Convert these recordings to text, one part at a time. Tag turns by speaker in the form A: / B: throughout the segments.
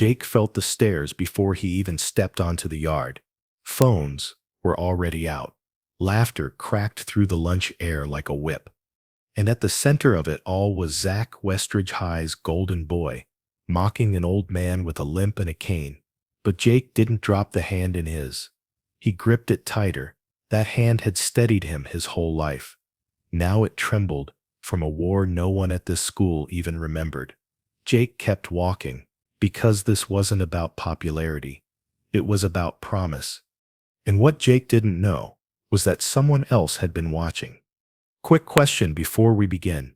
A: Jake felt the stares before he even stepped onto the yard. Phones were already out. Laughter cracked through the lunch air like a whip. And at the center of it all was Zach, Westridge High's golden boy, mocking an old man with a limp and a cane. But Jake didn't drop the hand in his. He gripped it tighter. That hand had steadied him his whole life. Now it trembled from a war no one at this school even remembered. Jake kept walking, because this wasn't about popularity. It was about promise. And what Jake didn't know was that someone else had been watching. Quick question before we begin.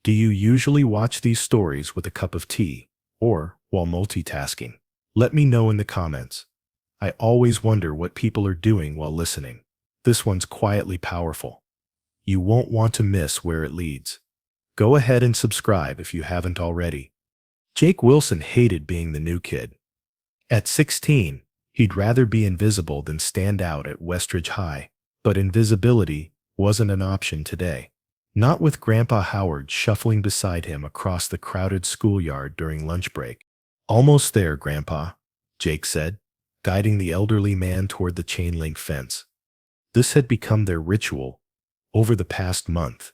A: Do you usually watch these stories with a cup of tea or while multitasking? Let me know in the comments. I always wonder what people are doing while listening. This one's quietly powerful. You won't want to miss where it leads. Go ahead and subscribe if you haven't already. Jake Wilson hated being the new kid. At 16, he'd rather be invisible than stand out at Westridge High, but invisibility wasn't an option today. Not with Grandpa Howard shuffling beside him across the crowded schoolyard during lunch break. Almost there, Grandpa, Jake said, guiding the elderly man toward the chain-link fence. This had become their ritual over the past month.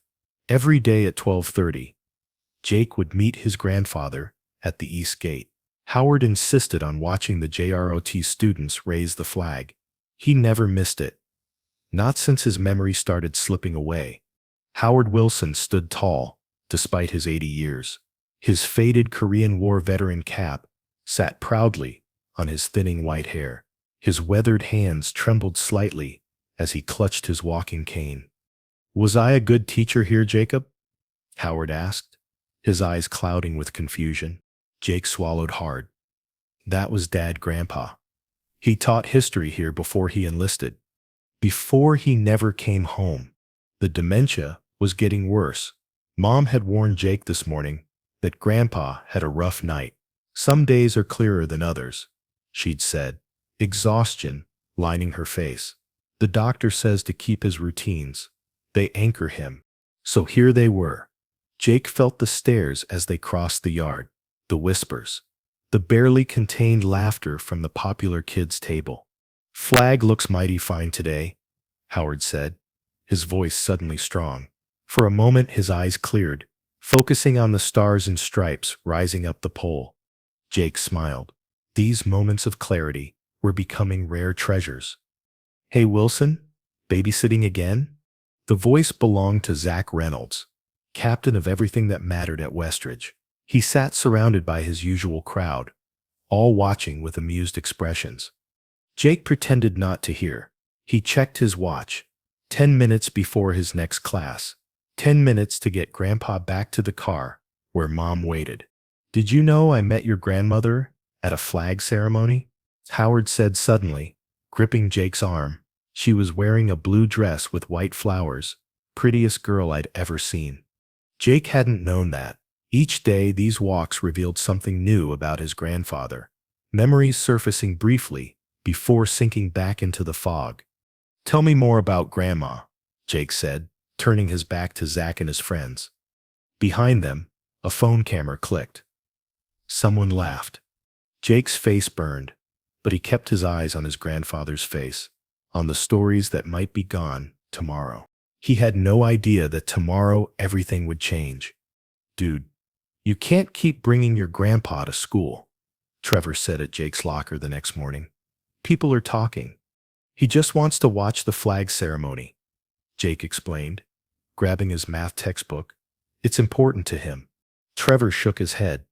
A: Every day at 12:30, Jake would meet his grandfather at the east gate. Howard insisted on watching the JROT students raise the flag. He never missed it. Not since his memory started slipping away. Howard Wilson stood tall, despite his 80 years. His faded Korean War veteran cap sat proudly on his thinning white hair. His weathered hands trembled slightly as he clutched his walking cane. "Was I a good teacher here, Jacob?" Howard asked, his eyes clouding with confusion. Jake swallowed hard. That was Dad, Grandpa. He taught history here before he enlisted. Before he never came home. The dementia was getting worse. Mom had warned Jake this morning that Grandpa had a rough night. Some days are clearer than others, she'd said, exhaustion lining her face. The doctor says to keep his routines. They anchor him. So here they were. Jake felt the stares as they crossed the yard, the whispers, the barely contained laughter from the popular kids' table. "Flag looks mighty fine today," Howard said, his voice suddenly strong. For a moment his eyes cleared, focusing on the stars and stripes rising up the pole. Jake smiled. These moments of clarity were becoming rare treasures. "Hey Wilson, babysitting again?" The voice belonged to Zach Reynolds, captain of everything that mattered at Westridge. He sat surrounded by his usual crowd, all watching with amused expressions. Jake pretended not to hear. He checked his watch. 10 minutes before his next class. 10 minutes to get Grandpa back to the car, where Mom waited. "Did you know I met your grandmother at a flag ceremony?" Howard said suddenly, gripping Jake's arm. She was wearing a blue dress with white flowers, prettiest girl I'd ever seen. Jake hadn't known that. Each day these walks revealed something new about his grandfather, memories surfacing briefly before sinking back into the fog. "Tell me more about Grandma," Jake said, turning his back to Zach and his friends. Behind them, a phone camera clicked. Someone laughed. Jake's face burned, but he kept his eyes on his grandfather's face, on the stories that might be gone tomorrow. He had no idea that tomorrow everything would change. "Dude, you can't keep bringing your grandpa to school," Trevor said at Jake's locker the next morning. "People are talking. He just wants to watch the flag ceremony," Jake explained, grabbing his math textbook. "It's important to him." Trevor shook his head.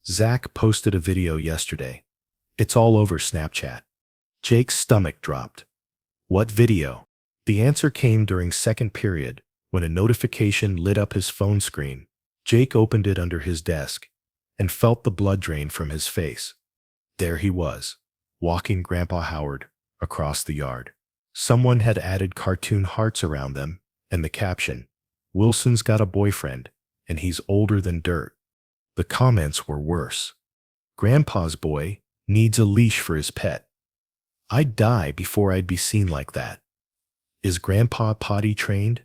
A: "Zach posted a video yesterday. It's all over Snapchat." Jake's stomach dropped. "What video?" The answer came during second period, when a notification lit up his phone screen. Jake opened it under his desk and felt the blood drain from his face. There he was, walking Grandpa Howard across the yard. Someone had added cartoon hearts around them, and the caption, "Wilson's got a boyfriend, and he's older than dirt." The comments were worse. "Grandpa's boy needs a leash for his pet. I'd die before I'd be seen like that. Is Grandpa potty trained?"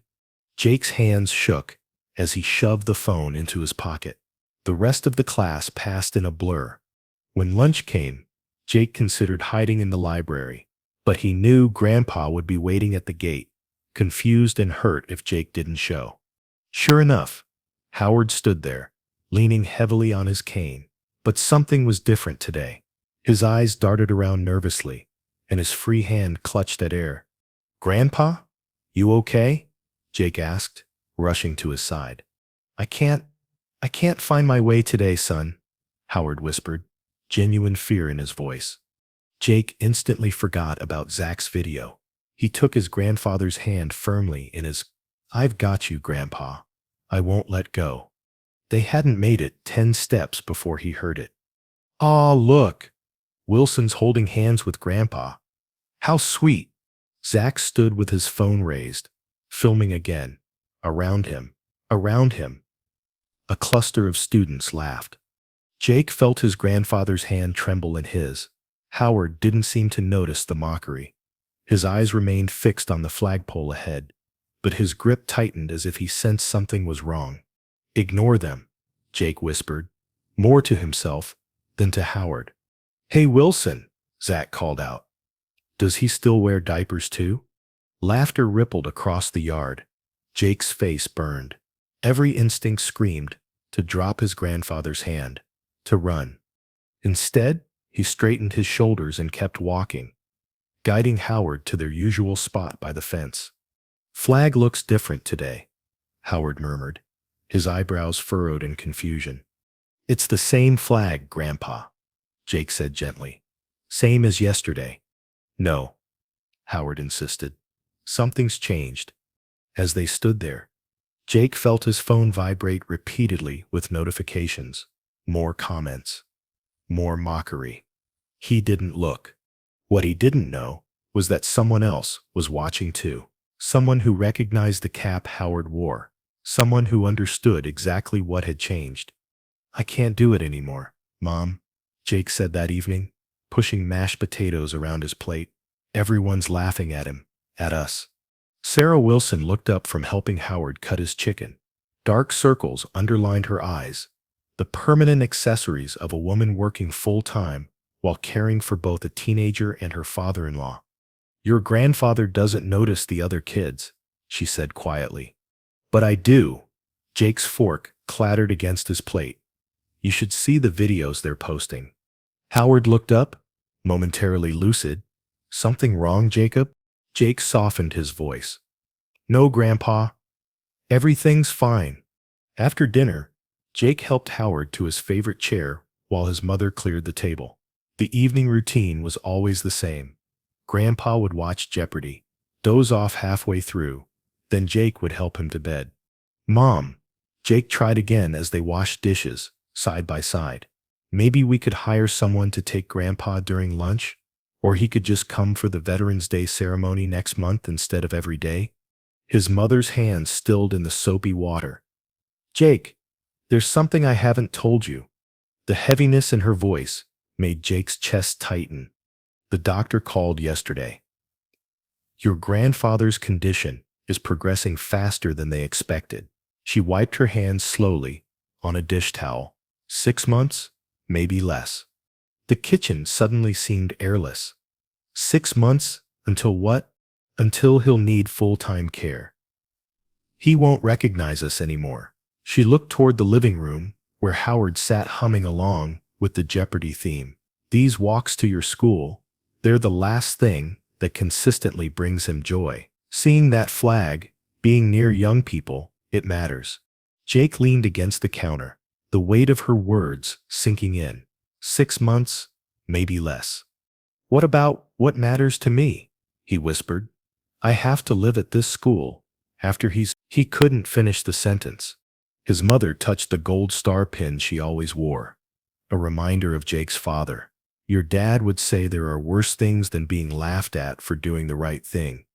A: Jake's hands shook as he shoved the phone into his pocket. The rest of the class passed in a blur. When lunch came, Jake considered hiding in the library, but he knew Grandpa would be waiting at the gate, confused and hurt if Jake didn't show. Sure enough, Howard stood there, leaning heavily on his cane. But something was different today. His eyes darted around nervously, and his free hand clutched at air. "Grandpa? You okay?" Jake asked, rushing to his side. I can't find my way today, son," Howard whispered, genuine fear in his voice. Jake instantly forgot about Zach's video. He took his grandfather's hand firmly in his. "I've got you, Grandpa. I won't let go." They hadn't made it 10 steps before he heard it. "Aw, look! Wilson's holding hands with Grandpa. How sweet!" Zach stood with his phone raised, filming again. Around him, a cluster of students laughed. Jake felt his grandfather's hand tremble in his. Howard didn't seem to notice the mockery. His eyes remained fixed on the flagpole ahead, but his grip tightened as if he sensed something was wrong. "Ignore them," Jake whispered, more to himself than to Howard. "Hey, Wilson," Zach called out. "Does he still wear diapers too?" Laughter rippled across the yard. Jake's face burned. Every instinct screamed to drop his grandfather's hand, to run. Instead, he straightened his shoulders and kept walking, guiding Howard to their usual spot by the fence. "Flag looks different today," Howard murmured, his eyebrows furrowed in confusion. "It's the same flag, Grandpa," Jake said gently. "Same as yesterday." "No," Howard insisted. "Something's changed." As they stood there, Jake felt his phone vibrate repeatedly with notifications. More comments. More mockery. He didn't look. What he didn't know was that someone else was watching too. Someone who recognized the cap Howard wore. Someone who understood exactly what had changed. "I can't do it anymore, Mom," Jake said that evening, pushing mashed potatoes around his plate. "Everyone's laughing at him, at us." Sarah Wilson looked up from helping Howard cut his chicken. Dark circles underlined her eyes, the permanent accessories of a woman working full-time while caring for both a teenager and her father-in-law. "Your grandfather doesn't notice the other kids," she said quietly. "But I do." Jake's fork clattered against his plate. "You should see the videos they're posting." Howard looked up, momentarily lucid. "Something wrong, Jacob?" Jake softened his voice. "No, Grandpa. Everything's fine." After dinner, Jake helped Howard to his favorite chair while his mother cleared the table. The evening routine was always the same. Grandpa would watch Jeopardy, doze off halfway through, then Jake would help him to bed. "Mom," Jake tried again as they washed dishes, side by side. "Maybe we could hire someone to take Grandpa during lunch? Or he could just come for the Veterans Day ceremony next month instead of every day?" His mother's hands stilled in the soapy water. "Jake, there's something I haven't told you." The heaviness in her voice made Jake's chest tighten. "The doctor called yesterday. Your grandfather's condition is progressing faster than they expected." She wiped her hands slowly on a dish towel. 6 months, maybe less. The kitchen suddenly seemed airless. 6 months? Until what? Until he'll need full-time care. He won't recognize us anymore. She looked toward the living room, where Howard sat humming along with the Jeopardy theme. "These walks to your school, they're the last thing that consistently brings him joy. Seeing that flag, being near young people, it matters." Jake leaned against the counter, the weight of her words sinking in. 6 months, maybe less. "What about what matters to me?" he whispered. "I have to live at this school after He couldn't finish the sentence. His mother touched the gold star pin she always wore, a reminder of Jake's father. "Your dad would say there are worse things than being laughed at for doing the right thing."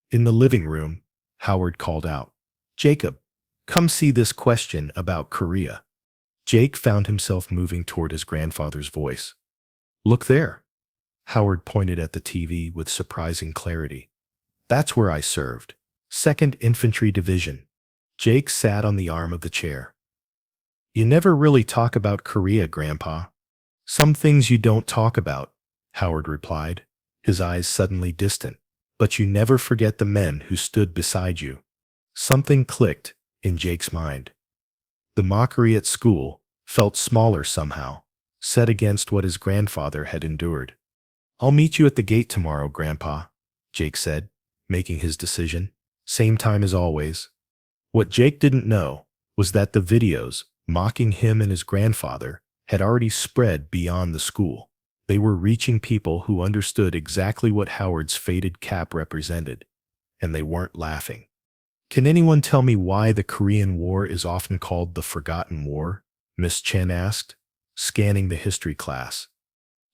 A: In the living room, Howard called out, "Jacob, come see this question about Korea." Jake found himself moving toward his grandfather's voice. "Look there." Howard pointed at the TV with surprising clarity. "That's where I served. 2nd Infantry Division." Jake sat on the arm of the chair. "You never really talk about Korea, Grandpa." Some things you don't talk about, Howard replied, his eyes suddenly distant. But you never forget the men who stood beside you. Something clicked in Jake's mind. The mockery at school felt smaller somehow, set against what his grandfather had endured. I'll meet you at the gate tomorrow, Grandpa, Jake said, making his decision. Same time as always. What Jake didn't know was that the videos mocking him and his grandfather had already spread beyond the school. They were reaching people who understood exactly what Howard's faded cap represented, and they weren't laughing. Can anyone tell me why the Korean War is often called the Forgotten War? Miss Chen asked, scanning the history class.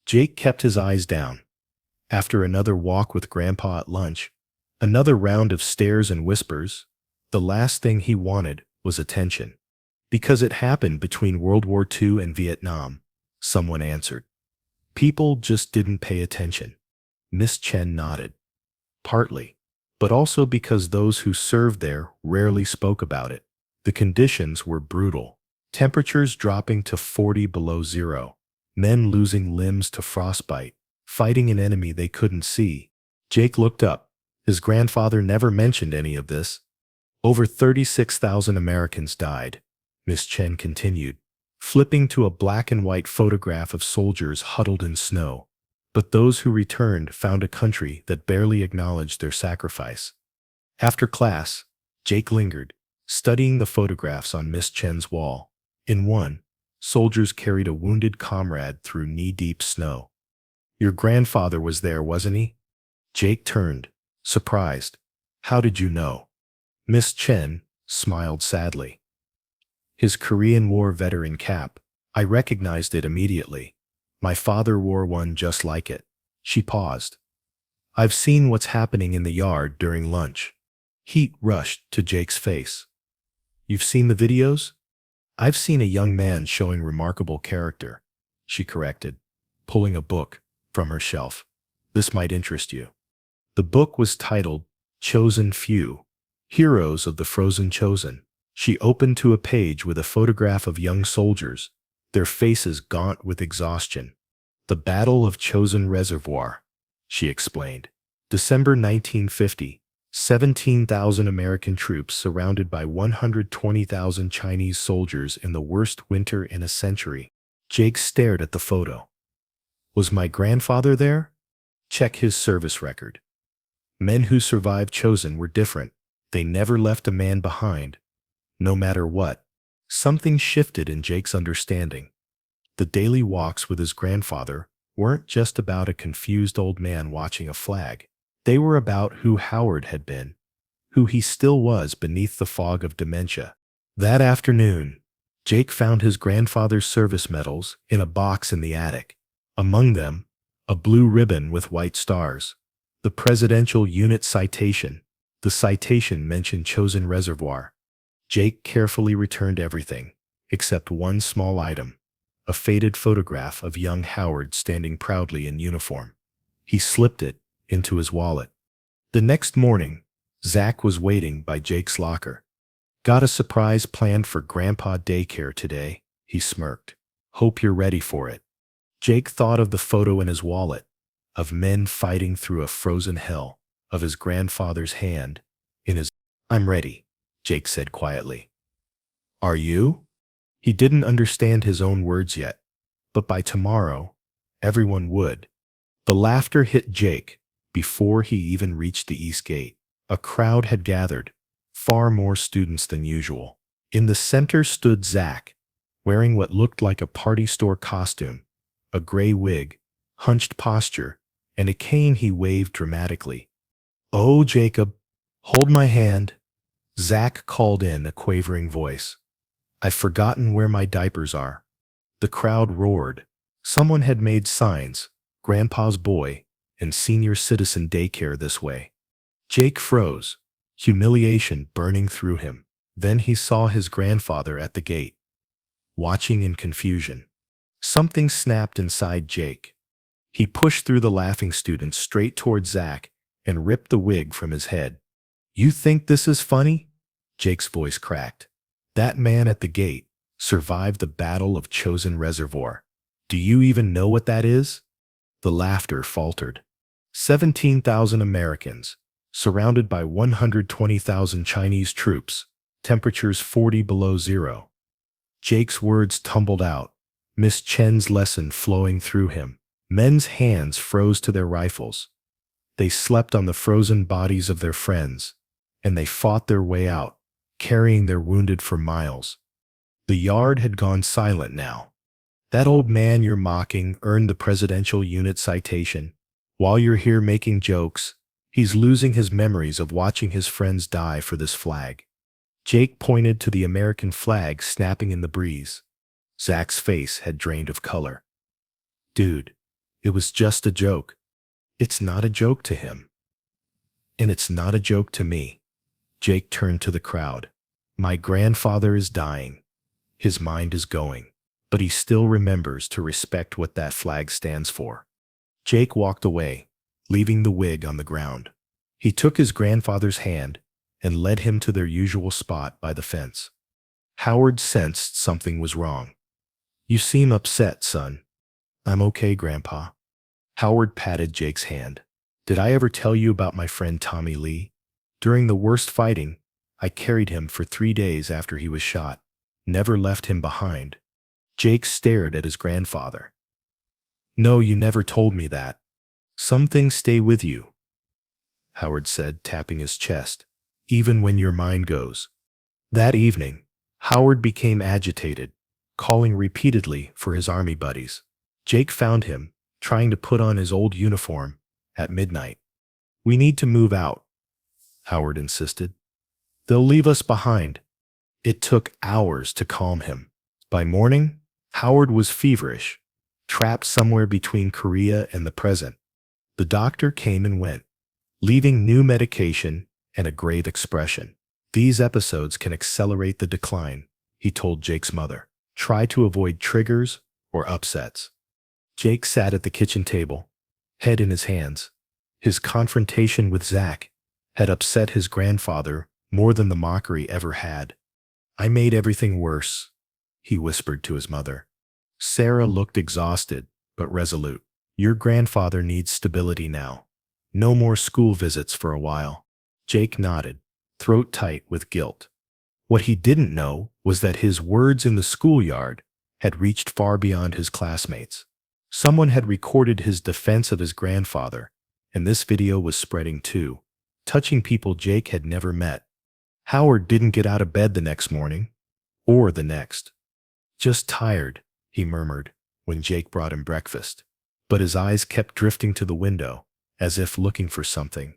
A: Jake kept his eyes down. After another walk with Grandpa at lunch, another round of stares and whispers, the last thing he wanted was attention. Because it happened between World War II and Vietnam, someone answered. People just didn't pay attention. Miss Chen nodded. Partly, but also because those who served there rarely spoke about it. The conditions were brutal. Temperatures dropping to 40 below zero. Men losing limbs to frostbite. Fighting an enemy they couldn't see. Jake looked up. His grandfather never mentioned any of this. Over 36,000 Americans died, Miss Chen continued, flipping to a black and white photograph of soldiers huddled in snow. But those who returned found a country that barely acknowledged their sacrifice. After class, Jake lingered, studying the photographs on Miss Chen's wall. In one, soldiers carried a wounded comrade through knee-deep snow. Your grandfather was there, wasn't he? Jake turned, surprised. How did you know? Miss Chen smiled sadly. His Korean War veteran cap. I recognized it immediately. My father wore one just like it. She paused. I've seen what's happening in the yard during lunch. Heat rushed to Jake's face. You've seen the videos? I've seen a young man showing remarkable character, she corrected, pulling a book from her shelf. This might interest you. The book was titled Chosen Few, Heroes of the Frozen Chosen. She opened to a page with a photograph of young soldiers, their faces gaunt with exhaustion. The Battle of Chosin Reservoir, she explained. December 1950, 17,000 American troops surrounded by 120,000 Chinese soldiers in the worst winter in a century. Jake stared at the photo. Was my grandfather there? Check his service record. Men who survived Chosin were different. They never left a man behind, no matter what. Something shifted in Jake's understanding. The daily walks with his grandfather weren't just about a confused old man watching a flag. They were about who Howard had been, who he still was beneath the fog of dementia. That afternoon, Jake found his grandfather's service medals in a box in the attic. Among them, a blue ribbon with white stars. The Presidential Unit Citation. The citation mentioned Chosin Reservoir. Jake carefully returned everything, except one small item, a faded photograph of young Howard standing proudly in uniform. He slipped it into his wallet. The next morning, Zach was waiting by Jake's locker. Got a surprise planned for Grandpa daycare today, he smirked. Hope you're ready for it. Jake thought of the photo in his wallet, of men fighting through a frozen hell, of his grandfather's hand in his. I'm ready, Jake said quietly. Are you? He didn't understand his own words yet, but by tomorrow, everyone would. The laughter hit Jake before he even reached the east gate. A crowd had gathered, far more students than usual. In the center stood Zach, wearing what looked like a party store costume, a gray wig, hunched posture, and a cane he waved dramatically. Oh, Jacob, hold my hand, Zach called in a quavering voice. I've forgotten where my diapers are. The crowd roared. Someone had made signs, Grandpa's boy, and senior citizen daycare this way. Jake froze, humiliation burning through him. Then he saw his grandfather at the gate, watching in confusion. Something snapped inside Jake. He pushed through the laughing students straight toward Zach and ripped the wig from his head. You think this is funny? Jake's voice cracked. That man at the gate survived the Battle of Chosin Reservoir. Do you even know what that is? The laughter faltered. 17,000 Americans, surrounded by 120,000 Chinese troops, temperatures 40 below zero. Jake's words tumbled out, Miss Chen's lesson flowing through him. Men's hands froze to their rifles. They slept on the frozen bodies of their friends, and they fought their way out, carrying their wounded for miles. The yard had gone silent now. That old man you're mocking earned the presidential unit citation. While you're here making jokes, he's losing his memories of watching his friends die for this flag. Jake pointed to the American flag snapping in the breeze. Zach's face had drained of color. Dude, it was just a joke. It's not a joke to him. And it's not a joke to me. Jake turned to the crowd. My grandfather is dying. His mind is going, but he still remembers to respect what that flag stands for. Jake walked away, leaving the wig on the ground. He took his grandfather's hand and led him to their usual spot by the fence. Howard sensed something was wrong. You seem upset, son. I'm okay, Grandpa. Howard patted Jake's hand. Did I ever tell you about my friend Tommy Lee? During the worst fighting, I carried him for 3 days after he was shot. Never left him behind. Jake stared at his grandfather. No, you never told me that. Some things stay with you, Howard said, tapping his chest, even when your mind goes. That evening, Howard became agitated, calling repeatedly for his army buddies. Jake found him, trying to put on his old uniform, at midnight. We need to move out, Howard insisted. They'll leave us behind. It took hours to calm him. By morning, Howard was feverish, trapped somewhere between Korea and the present. The doctor came and went, leaving new medication and a grave expression. These episodes can accelerate the decline, he told Jake's mother. Try to avoid triggers or upsets. Jake sat at the kitchen table, head in his hands. His confrontation with Zach had upset his grandfather more than the mockery ever had. I made everything worse, he whispered to his mother. Sarah looked exhausted, but resolute. Your grandfather needs stability now. No more school visits for a while. Jake nodded, throat tight with guilt. What he didn't know was that his words in the schoolyard had reached far beyond his classmates. Someone had recorded his defense of his grandfather, and this video was spreading too, touching people Jake had never met. Howard didn't get out of bed the next morning, or the next. Just tired, he murmured when Jake brought him breakfast. But his eyes kept drifting to the window, as if looking for something.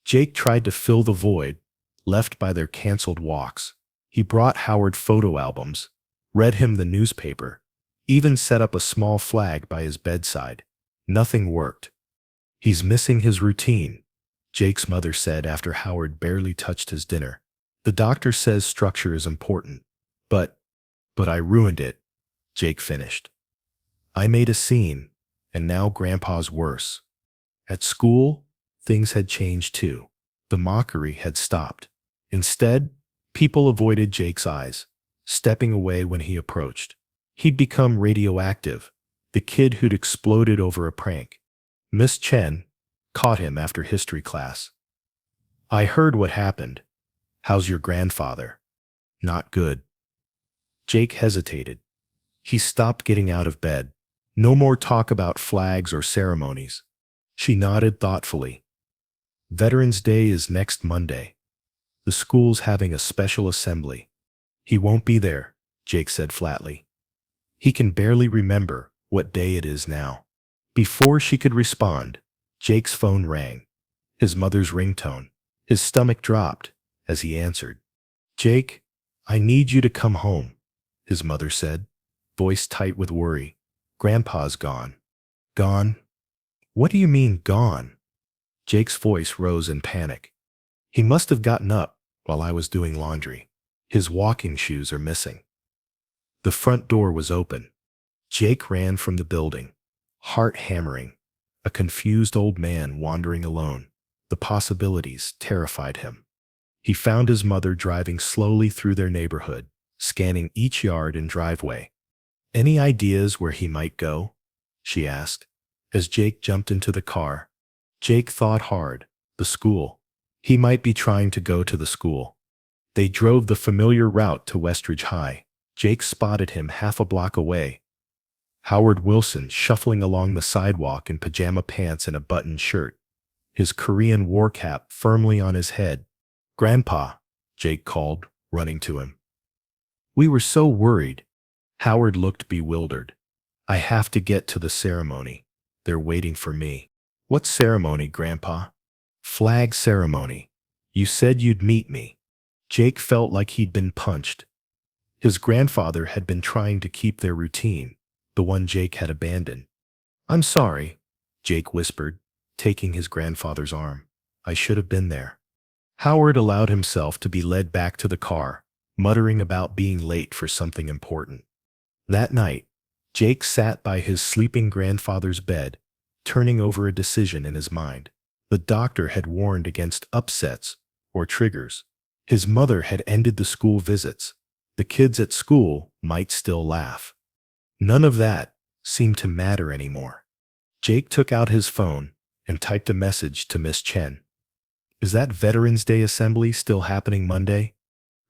A: Jake tried to fill the void left by their canceled walks. He brought Howard photo albums, read him the newspaper, even set up a small flag by his bedside. Nothing worked. He's missing his routine, Jake's mother said after Howard barely touched his dinner. The doctor says structure is important, but I ruined it, Jake finished. I made a scene, and now Grandpa's worse. At school, things had changed too. The mockery had stopped. Instead, people avoided Jake's eyes, stepping away when he approached. He'd become radioactive, the kid who'd exploded over a prank. Miss Chen caught him after history class. I heard what happened. How's your grandfather? Not good. Jake hesitated. He stopped getting out of bed. No more talk about flags or ceremonies. She nodded thoughtfully. Veterans Day is next Monday. The school's having a special assembly. He won't be there, Jake said flatly. He can barely remember what day it is now. Before she could respond, Jake's phone rang. His mother's ringtone. His stomach dropped as he answered. Jake, I need you to come home, his mother said, voice tight with worry. Grandpa's gone. Gone? What do you mean, gone? Jake's voice rose in panic. He must have gotten up while I was doing laundry. His walking shoes are missing. The front door was open. Jake ran from the building, heart hammering, a confused old man wandering alone. The possibilities terrified him. He found his mother driving slowly through their neighborhood, scanning each yard and driveway. Any ideas where he might go? She asked, as Jake jumped into the car. Jake thought hard. The school. He might be trying to go to the school. They drove the familiar route to Westridge High. Jake spotted him half a block away. Howard Wilson shuffling along the sidewalk in pajama pants and a buttoned shirt, his Korean war cap firmly on his head. "Grandpa," Jake called, running to him. "We were so worried." Howard looked bewildered. "I have to get to the ceremony. They're waiting for me." "What ceremony, Grandpa?" "Flag ceremony. You said you'd meet me." Jake felt like he'd been punched. His grandfather had been trying to keep their routine, the one Jake had abandoned. "I'm sorry," Jake whispered, taking his grandfather's arm. "I should have been there." Howard allowed himself to be led back to the car, muttering about being late for something important. That night, Jake sat by his sleeping grandfather's bed, turning over a decision in his mind. The doctor had warned against upsets or triggers. His mother had ended the school visits. The kids at school might still laugh. None of that seemed to matter anymore. Jake took out his phone and typed a message to Miss Chen. "Is that Veterans Day assembly still happening Monday?"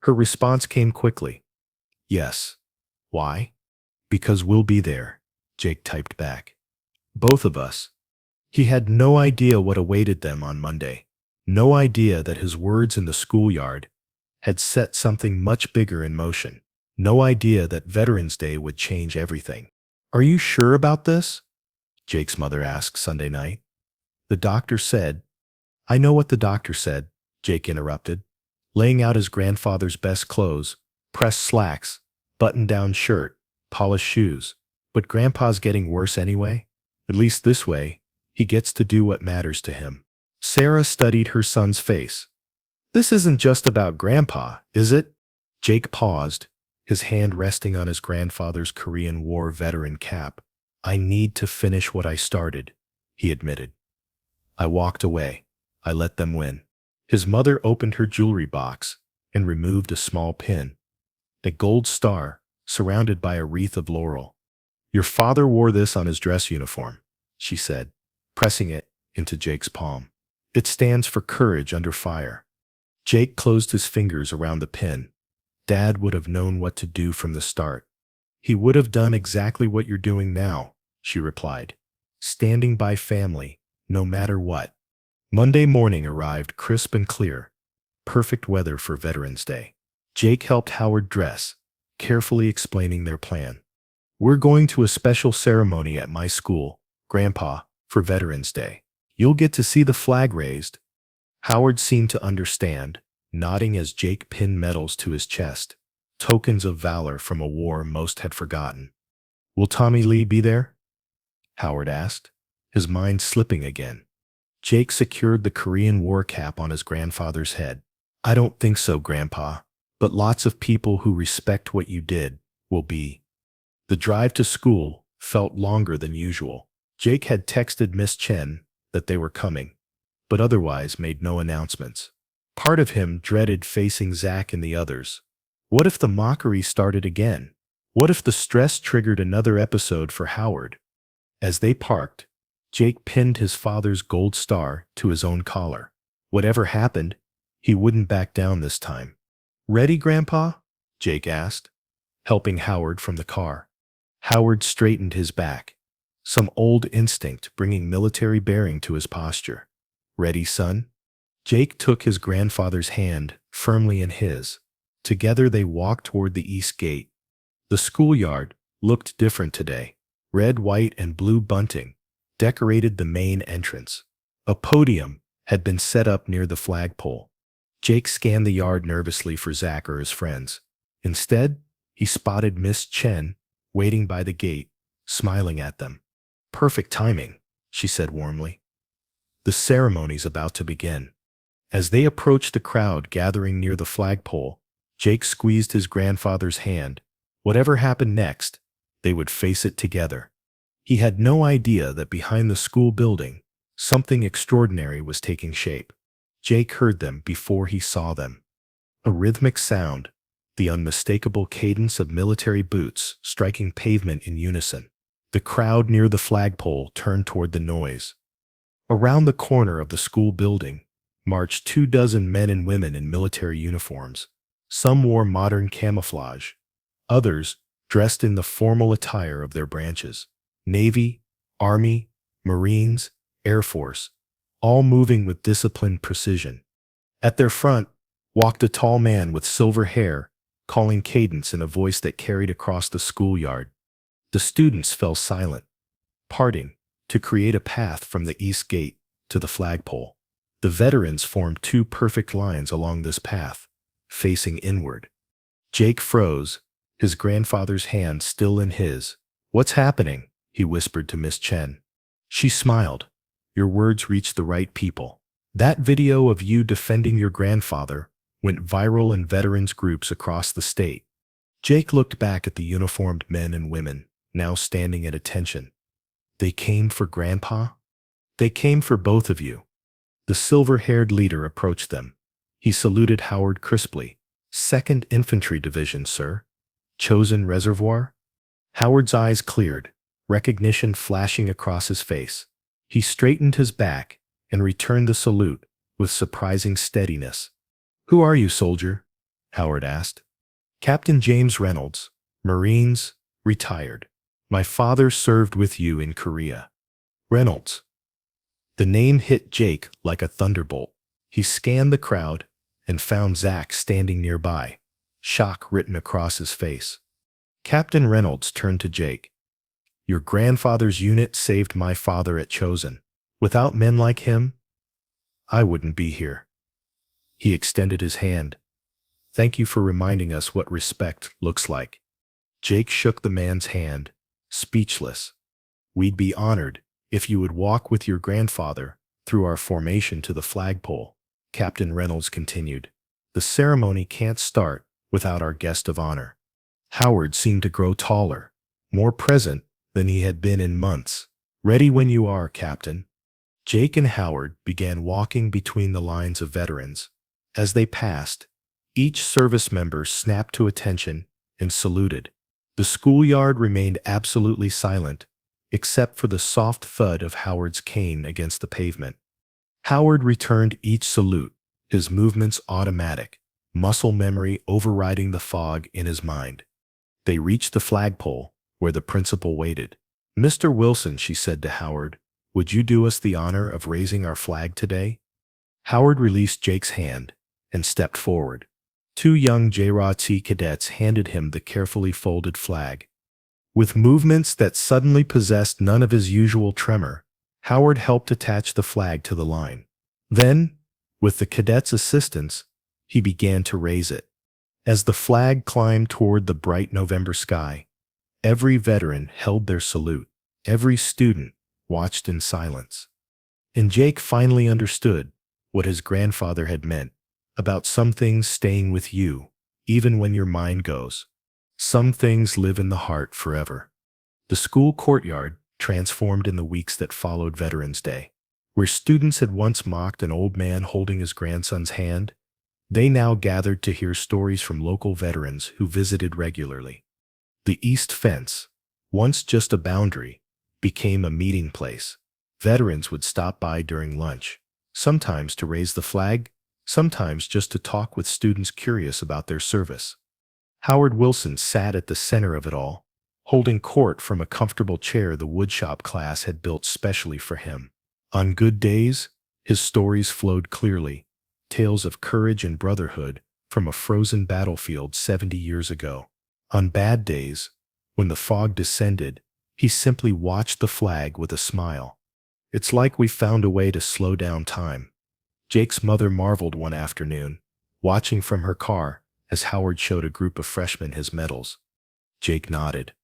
A: Her response came quickly. "Yes." "Why?" "Because we'll be there," Jake typed back. "Both of us." He had no idea what awaited them on Monday. No idea that his words in the schoolyard had set something much bigger in motion. No idea that Veterans Day would change everything. "Are you sure about this?" Jake's mother asked Sunday night. "The doctor said." "I know what the doctor said," Jake interrupted, laying out his grandfather's best clothes, pressed slacks, button-down shirt, polished shoes. "But Grandpa's getting worse anyway. At least this way, he gets to do what matters to him." Sarah studied her son's face. "This isn't just about Grandpa, is it?" Jake paused, his hand resting on his grandfather's Korean War veteran cap. "I need to finish what I started," he admitted. "I walked away. I let them win." His mother opened her jewelry box and removed a small pin, a gold star surrounded by a wreath of laurel. "Your father wore this on his dress uniform," she said, pressing it into Jake's palm. "It stands for courage under fire." Jake closed his fingers around the pin. "Dad would have known what to do from the start." "He would have done exactly what you're doing now," she replied, "standing by family, no matter what." Monday morning arrived crisp and clear. Perfect weather for Veterans Day. Jake helped Howard dress, carefully explaining their plan. "We're going to a special ceremony at my school, Grandpa, for Veterans Day. You'll get to see the flag raised." Howard seemed to understand, nodding as Jake pinned medals to his chest, tokens of valor from a war most had forgotten. "Will Tommy Lee be there?" Howard asked, his mind slipping again. Jake secured the Korean War cap on his grandfather's head. "I don't think so, Grandpa, but lots of people who respect what you did will be." The drive to school felt longer than usual. Jake had texted Miss Chen that they were coming, but otherwise made no announcements. Part of him dreaded facing Zach and the others. What if the mockery started again? What if the stress triggered another episode for Howard? As they parked, Jake pinned his father's gold star to his own collar. Whatever happened, he wouldn't back down this time. "Ready, Grandpa?" Jake asked, helping Howard from the car. Howard straightened his back, some old instinct bringing military bearing to his posture. "Ready, son?" Jake took his grandfather's hand firmly in his. Together they walked toward the east gate. The schoolyard looked different today. Red, white, and blue bunting decorated the main entrance. A podium had been set up near the flagpole. Jake scanned the yard nervously for Zach or his friends. Instead, he spotted Miss Chen waiting by the gate, smiling at them. "Perfect timing," she said warmly. "The ceremony's about to begin." As they approached the crowd gathering near the flagpole, Jake squeezed his grandfather's hand. Whatever happened next, they would face it together. He had no idea that behind the school building, something extraordinary was taking shape. Jake heard them before he saw them. A rhythmic sound, the unmistakable cadence of military boots striking pavement in unison. The crowd near the flagpole turned toward the noise. Around the corner of the school building marched 24 men and women in military uniforms. Some wore modern camouflage, others dressed in the formal attire of their branches. Navy, Army, Marines, Air Force, all moving with disciplined precision. At their front walked a tall man with silver hair, calling cadence in a voice that carried across the schoolyard. The students fell silent, parting to create a path from the east gate to the flagpole. The veterans formed two perfect lines along this path, facing inward. Jake froze, his grandfather's hand still in his. "What's happening?" he whispered to Miss Chen. She smiled. "Your words reached the right people. That video of you defending your grandfather went viral in veterans groups across the state." Jake looked back at the uniformed men and women, now standing at attention. "They came for Grandpa? They came for both of you." The silver-haired leader approached them. He saluted Howard crisply. "2nd Infantry Division, sir. Chosen Reservoir?" Howard's eyes cleared, recognition flashing across his face. He straightened his back and returned the salute with surprising steadiness. "Who are you, soldier?" Howard asked. "Captain James Reynolds, Marines, retired. My father served with you in Korea." Reynolds. The name hit Jake like a thunderbolt. He scanned the crowd and found Zach standing nearby, shock written across his face. Captain Reynolds turned to Jake. "Your grandfather's unit saved my father at Chosen. Without men like him, I wouldn't be here." He extended his hand. "Thank you for reminding us what respect looks like." Jake shook the man's hand, speechless. "We'd be honored if you would walk with your grandfather through our formation to the flagpole," Captain Reynolds continued. "The ceremony can't start without our guest of honor." Howard seemed to grow taller, more present than he had been in months. "Ready when you are, Captain." Jake and Howard began walking between the lines of veterans. As they passed, each service member snapped to attention and saluted. The schoolyard remained absolutely silent, except for the soft thud of Howard's cane against the pavement. Howard returned each salute, his movements automatic, muscle memory overriding the fog in his mind. They reached the flagpole, where the principal waited. "Mr. Wilson," she said to Howard, "would you do us the honor of raising our flag today?" Howard released Jake's hand and stepped forward. Two young JROTC cadets handed him the carefully folded flag. With movements that suddenly possessed none of his usual tremor, Howard helped attach the flag to the line. Then, with the cadets' assistance, he began to raise it. As the flag climbed toward the bright November sky, every veteran held their salute. Every student watched in silence. And Jake finally understood what his grandfather had meant about some things staying with you, even when your mind goes. Some things live in the heart forever. The school courtyard transformed in the weeks that followed Veterans Day. Where students had once mocked an old man holding his grandson's hand, they now gathered to hear stories from local veterans who visited regularly. The east fence, once just a boundary, became a meeting place. Veterans would stop by during lunch, sometimes to raise the flag, sometimes just to talk with students curious about their service. Howard Wilson sat at the center of it all, holding court from a comfortable chair the woodshop class had built specially for him. On good days, his stories flowed clearly, tales of courage and brotherhood from a frozen battlefield 70 years ago. On bad days, when the fog descended, he simply watched the flag with a smile. "It's like we found a way to slow down time," Jake's mother marveled one afternoon, watching from her car as Howard showed a group of freshmen his medals. Jake nodded.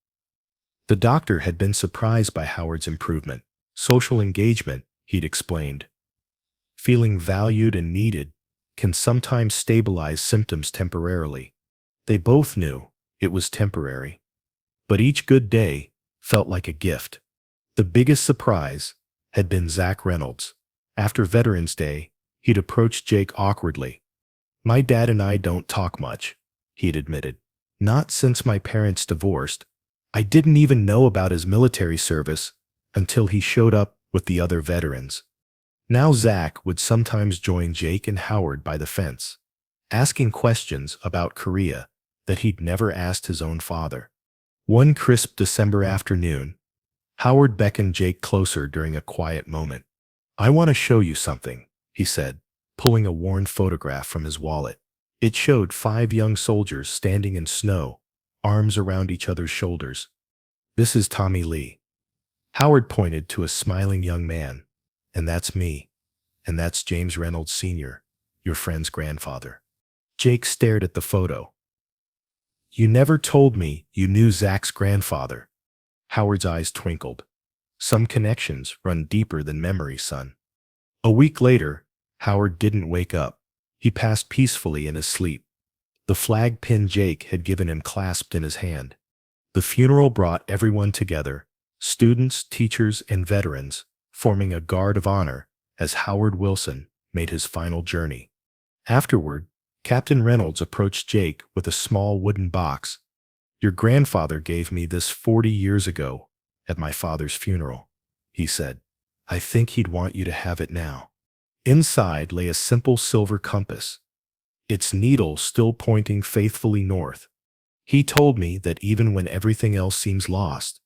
A: The doctor had been surprised by Howard's improvement. Social engagement, he'd explained. Feeling valued and needed can sometimes stabilize symptoms temporarily. They both knew it was temporary. But each good day felt like a gift. The biggest surprise had been Zach Reynolds. After Veterans Day, he'd approached Jake awkwardly. "My dad and I don't talk much," he'd admitted. Not since my parents divorced. I didn't even know about his military service until he showed up with the other veterans. Now Zach would sometimes join Jake and Howard by the fence, asking questions about Korea that he'd never asked his own father. One crisp December afternoon, Howard beckoned Jake closer during a quiet moment. "I want to show you something," he said, pulling a worn photograph from his wallet. It showed 5 young soldiers standing in snow, arms around each other's shoulders. "This is Tommy Lee." Howard pointed to a smiling young man. "And that's me. And that's James Reynolds Sr., your friend's grandfather." Jake stared at the photo. "You never told me you knew Zach's grandfather." Howard's eyes twinkled. "Some connections run deeper than memory, son." A week later, Howard didn't wake up. He passed peacefully in his sleep. The flag pin Jake had given him clasped in his hand. The funeral brought everyone together, students, teachers, and veterans, forming a guard of honor as Howard Wilson made his final journey. Afterward, Captain Reynolds approached Jake with a small wooden box. "Your grandfather gave me this 40 years ago at my father's funeral," he said. "I think he'd want you to have it now." Inside lay a simple silver compass, its needle still pointing faithfully north. "He told me that even when everything else seems lost,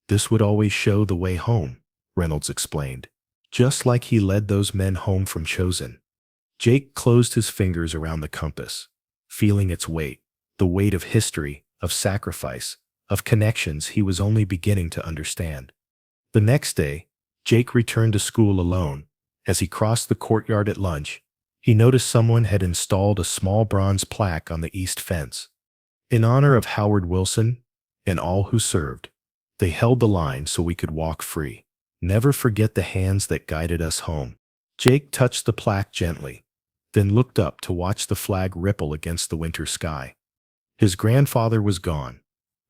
A: this would always show the way home," Reynolds explained, "just like he led those men home from Chosin." Jake closed his fingers around the compass, feeling its weight, the weight of history, of sacrifice, of connections he was only beginning to understand. The next day, Jake returned to school alone. As he crossed the courtyard at lunch, he noticed someone had installed a small bronze plaque on the east fence. "In honor of Howard Wilson and all who served, they held the line so we could walk free. Never forget the hands that guided us home." Jake touched the plaque gently, then looked up to watch the flag ripple against the winter sky. His grandfather was gone,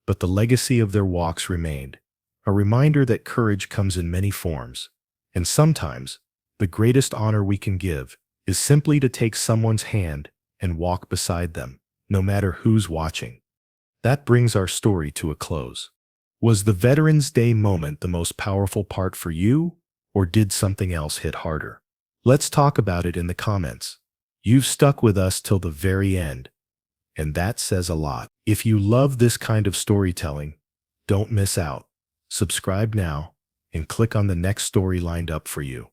A: but the legacy of their walks remained, a reminder that courage comes in many forms, and sometimes the greatest honor we can give is simply to take someone's hand and walk beside them, no matter who's watching. That brings our story to a close. Was the Veterans Day moment the most powerful part for you, or did something else hit harder? Let's talk about it in the comments. You've stuck with us till the very end, and that says a lot. If you love this kind of storytelling, don't miss out. Subscribe now and click on the next story lined up for you.